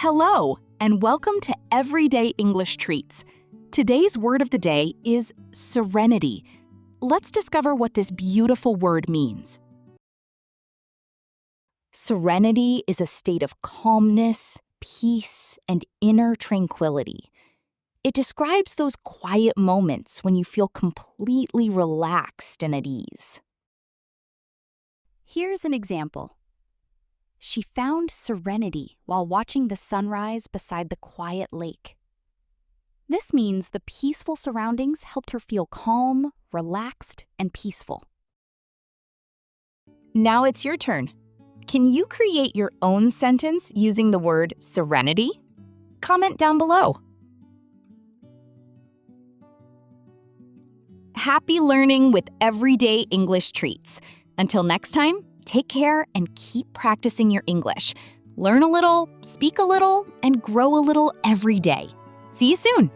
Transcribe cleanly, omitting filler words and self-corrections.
Hello, and welcome to Everyday English Treats. Today's word of the day is serenity. Let's discover what this beautiful word means. Serenity is a state of calmness, peace, and inner tranquility. It describes those quiet moments when you feel completely relaxed and at ease. Here's an example. She found serenity while watching the sunrise beside the quiet lake. This means the peaceful surroundings helped her feel calm, relaxed, and peaceful. Now it's your turn. Can you create your own sentence using the word serenity? Comment down below. Happy learning with Everyday English Treats. Until next time, take care and keep practicing your English. Learn a little, speak a little, and grow a little every day. See you soon.